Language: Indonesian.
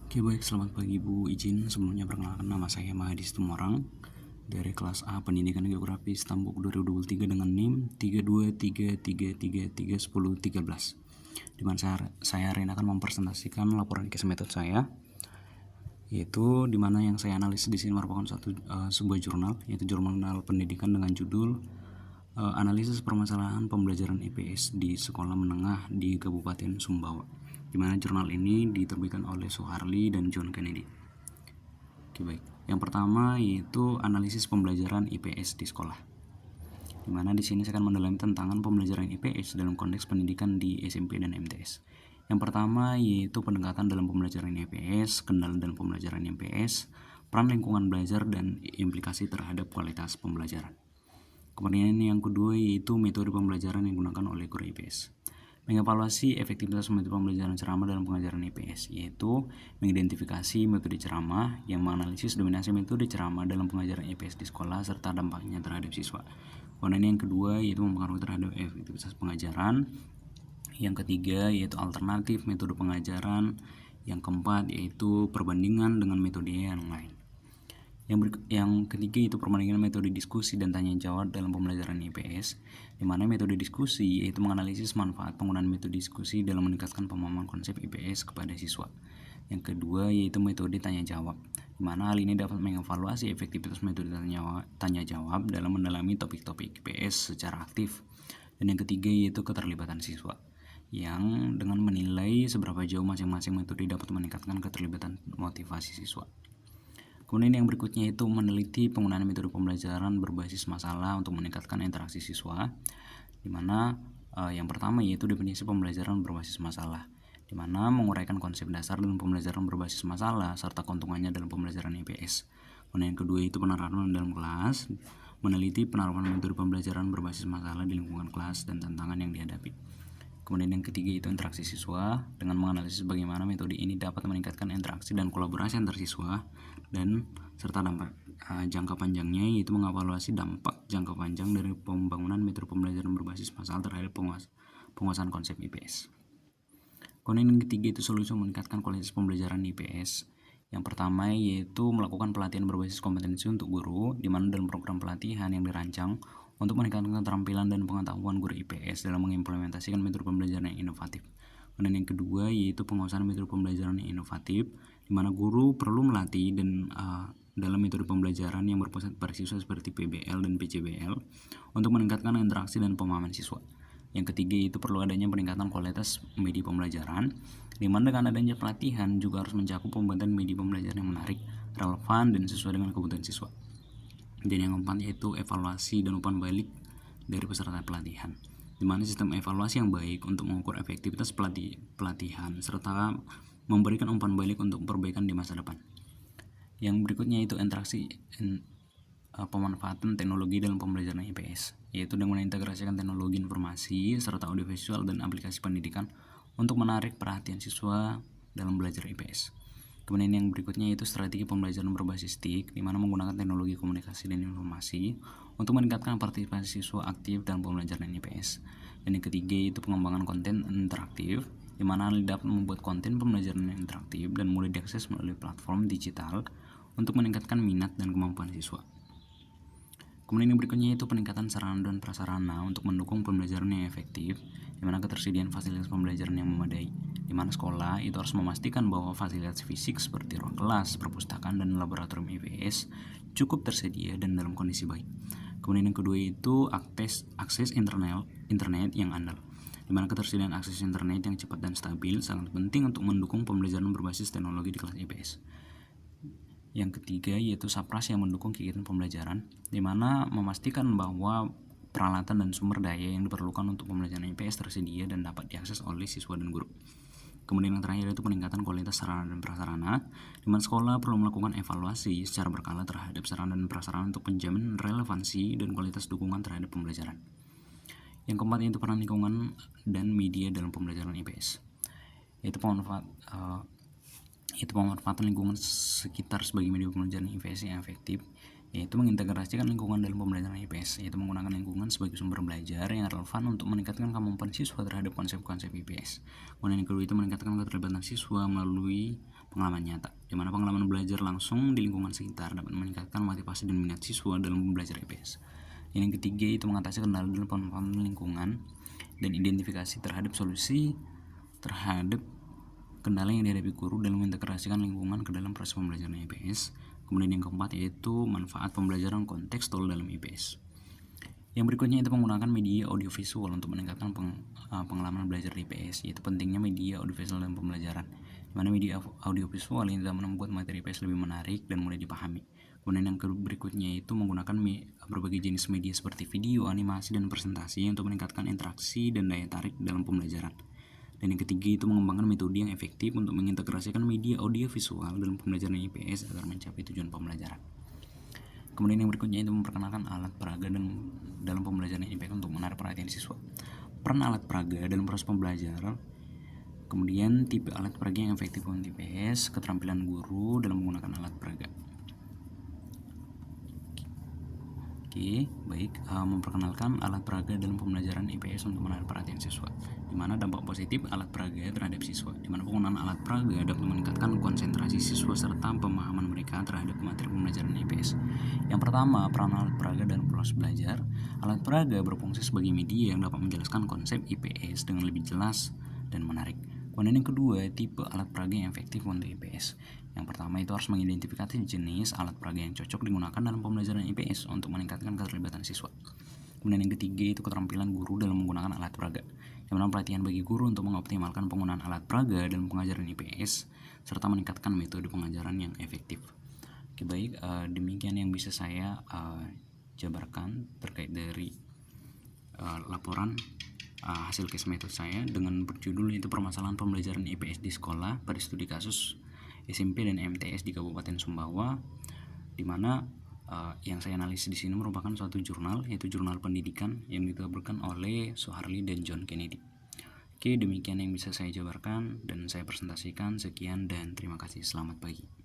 Oke baik, selamat pagi Bu. Izin sebelumnya perkenalkan, nama saya Mahadi Situmorang dari kelas A Pendidikan Geografi Stambuk 2023 dengan NIM 3233331013. Di mana saya hari ini akan mempresentasikan laporan case method saya, yaitu di mana yang saya analisis di sini merupakan sebuah jurnal, yaitu jurnal pendidikan dengan judul analisis permasalahan pembelajaran IPS di sekolah menengah di Kabupaten Sumbawa, di mana jurnal ini diterbitkan oleh Soeharli dan John Kennedy. Oke baik, yang pertama yaitu analisis pembelajaran IPS di sekolah, di mana di sini saya akan mendalami tantangan pembelajaran IPS dalam konteks pendidikan di SMP dan MTS. Yang pertama yaitu pendekatan dalam pembelajaran IPS, kendala dalam pembelajaran IPS, peran lingkungan belajar, dan implikasi terhadap kualitas pembelajaran. Kemudian yang kedua yaitu metode pembelajaran yang digunakan oleh guru IPS. Mengevaluasi efektivitas metode pembelajaran ceramah dalam pengajaran IPS, yaitu mengidentifikasi metode ceramah yang menganalisis dominasi metode ceramah dalam pengajaran IPS di sekolah serta dampaknya terhadap siswa. Kemudian yang kedua yaitu mempengaruhi terhadap efektivitas pengajaran. Yang ketiga yaitu alternatif metode pengajaran. Yang keempat yaitu perbandingan dengan metode yang lain. Yang ketiga itu perbandingan metode diskusi dan tanya jawab dalam pembelajaran IPS, di mana metode diskusi yaitu menganalisis manfaat penggunaan metode diskusi dalam meningkatkan pemahaman konsep IPS kepada siswa. Yang kedua yaitu metode tanya jawab, di mana hal ini dapat mengevaluasi efektivitas metode tanya jawab dalam mendalami topik-topik IPS secara aktif. Dan yang ketiga yaitu keterlibatan siswa, yang dengan menilai seberapa jauh masing-masing metode dapat meningkatkan keterlibatan motivasi siswa. Kemudian yang berikutnya itu meneliti penggunaan metode pembelajaran berbasis masalah untuk meningkatkan interaksi siswa, di mana yang pertama yaitu definisi pembelajaran berbasis masalah, di mana menguraikan konsep dasar dalam pembelajaran berbasis masalah serta keuntungannya dalam pembelajaran IPS. Kemudian yang kedua itu penerapan dalam kelas, meneliti penerapan metode pembelajaran berbasis masalah di lingkungan kelas dan tantangan yang dihadapi. Kemudian yang ketiga itu interaksi siswa, dengan menganalisis bagaimana metode ini dapat meningkatkan interaksi dan kolaborasi antar siswa, dan serta dampak jangka panjangnya yaitu mengevaluasi dampak jangka panjang dari pembangunan metode pembelajaran berbasis masalah terhadap penguasaan konsep IPS. Kemudian yang ketiga itu solusi meningkatkan kualitas pembelajaran IPS. Yang pertama yaitu melakukan pelatihan berbasis kompetensi untuk guru, di mana dalam program pelatihan yang dirancang untuk meningkatkan keterampilan dan pengetahuan guru IPS dalam mengimplementasikan metode pembelajaran yang inovatif. Kemudian yang kedua yaitu penguasaan metode pembelajaran yang inovatif, di mana guru perlu melatih dan dalam metode pembelajaran yang berpusat pada siswa seperti PBL dan PCBL untuk meningkatkan interaksi dan pemahaman siswa. Yang ketiga itu perlu adanya peningkatan kualitas media pembelajaran, di mana dengan adanya pelatihan juga harus mencakup pembuatan media pembelajaran yang menarik, relevan, dan sesuai dengan kebutuhan siswa. Dan yang keempat yaitu evaluasi dan umpan balik dari peserta pelatihan, di mana sistem evaluasi yang baik untuk mengukur efektivitas pelatihan serta memberikan umpan balik untuk perbaikan di masa depan. Yang berikutnya itu interaksi pemanfaatan teknologi dalam pembelajaran IPS, yaitu dengan mengintegrasikan teknologi informasi serta audiovisual dan aplikasi pendidikan untuk menarik perhatian siswa dalam belajar IPS. Kemudian yang berikutnya yaitu strategi pembelajaran berbasis TIK, di mana menggunakan teknologi komunikasi dan informasi untuk meningkatkan partisipasi siswa aktif dalam pembelajaran IPS. Dan yang ketiga yaitu pengembangan konten interaktif, di mana dapat membuat konten pembelajaran yang interaktif dan mudah diakses melalui platform digital untuk meningkatkan minat dan kemampuan siswa. Kemudian yang berikutnya yaitu peningkatan sarana dan prasarana untuk mendukung pembelajaran yang efektif, di mana ketersediaan fasilitas pembelajaran yang memadai, di mana sekolah itu harus memastikan bahwa fasilitas fisik seperti ruang kelas, perpustakaan, dan laboratorium IPS cukup tersedia dan dalam kondisi baik. Kemudian yang kedua itu akses internet yang andal, di mana ketersediaan akses internet yang cepat dan stabil sangat penting untuk mendukung pembelajaran berbasis teknologi di kelas IPS. Yang ketiga yaitu SAPRAS yang mendukung kegiatan pembelajaran, di mana memastikan bahwa peralatan dan sumber daya yang diperlukan untuk pembelajaran IPS tersedia dan dapat diakses oleh siswa dan guru. Kemudian yang terakhir itu peningkatan kualitas sarana dan prasarana, di mana sekolah perlu melakukan evaluasi secara berkala terhadap sarana dan prasarana untuk penjamin relevansi dan kualitas dukungan terhadap pembelajaran. Yang keempat yaitu peran lingkungan dan media dalam pembelajaran IPS, yaitu pemanfaatan lingkungan sekitar sebagai media pembelajaran IPS yang efektif, yaitu mengintegrasikan lingkungan dalam pembelajaran IPS, yaitu menggunakan lingkungan sebagai sumber belajar yang relevan untuk meningkatkan kemampuan siswa terhadap konsep-konsep IPS. Kemudian yang kedua itu meningkatkan keterlibatan siswa melalui pengalaman nyata, di mana pengalaman belajar langsung di lingkungan sekitar dapat meningkatkan motivasi dan minat siswa dalam belajar IPS. Yang ketiga itu mengatasi kendala dalam pemahaman lingkungan dan identifikasi terhadap solusi terhadap kendala yang dihadapi guru dalam mengintegrasikan lingkungan ke dalam proses pembelajaran IPS. Kemudian yang keempat yaitu manfaat pembelajaran kontekstual dalam IPS. Yang berikutnya itu menggunakan media audiovisual untuk meningkatkan pengalaman belajar di IPS, yaitu pentingnya media audiovisual dalam pembelajaran, di mana media audiovisual ini dapat membuat materi IPS lebih menarik dan mudah dipahami. Kemudian yang berikutnya itu menggunakan berbagai jenis media seperti video, animasi, dan presentasi untuk meningkatkan interaksi dan daya tarik dalam pembelajaran. Dan yang ketiga itu mengembangkan metode yang efektif untuk mengintegrasikan media audiovisual dalam pembelajaran IPS agar mencapai tujuan pembelajaran. Kemudian yang berikutnya itu memperkenalkan alat peraga dalam pembelajaran IPS untuk menarik perhatian siswa. Peran alat peraga dalam proses pembelajaran, kemudian tipe alat peraga yang efektif untuk IPS, keterampilan guru dalam menggunakan alat peraga. Oke, baik. Memperkenalkan alat peraga dalam pembelajaran IPS untuk menarik perhatian siswa, di mana dampak positif alat peraga terhadap siswa, di mana penggunaan alat peraga dapat meningkatkan konsentrasi siswa serta pemahaman mereka terhadap materi pembelajaran IPS. Yang pertama, peran alat peraga dalam proses belajar. Alat peraga berfungsi sebagai media yang dapat menjelaskan konsep IPS dengan lebih jelas dan menarik. Kemudian yang kedua, tipe alat peraga yang efektif untuk IPS. Yang pertama itu harus mengidentifikasi jenis alat peraga yang cocok digunakan dalam pembelajaran IPS untuk meningkatkan keterlibatan siswa. Kemudian yang ketiga itu keterampilan guru dalam menggunakan alat peraga, yang mana pelatihan bagi guru untuk mengoptimalkan penggunaan alat peraga dalam pengajaran IPS serta meningkatkan metode pengajaran yang efektif. Oke, baik, demikian yang bisa saya jabarkan terkait dari laporan hasil case method saya dengan berjudul itu permasalahan pembelajaran IPS di sekolah pada studi kasus SMP dan MTS di Kabupaten Sumbawa, di mana yang saya analisis di sini merupakan suatu jurnal, yaitu jurnal pendidikan yang diterbitkan oleh Soeharli dan John Kennedy. Oke, demikian yang bisa saya jabarkan dan saya presentasikan. Sekian dan terima kasih. Selamat pagi.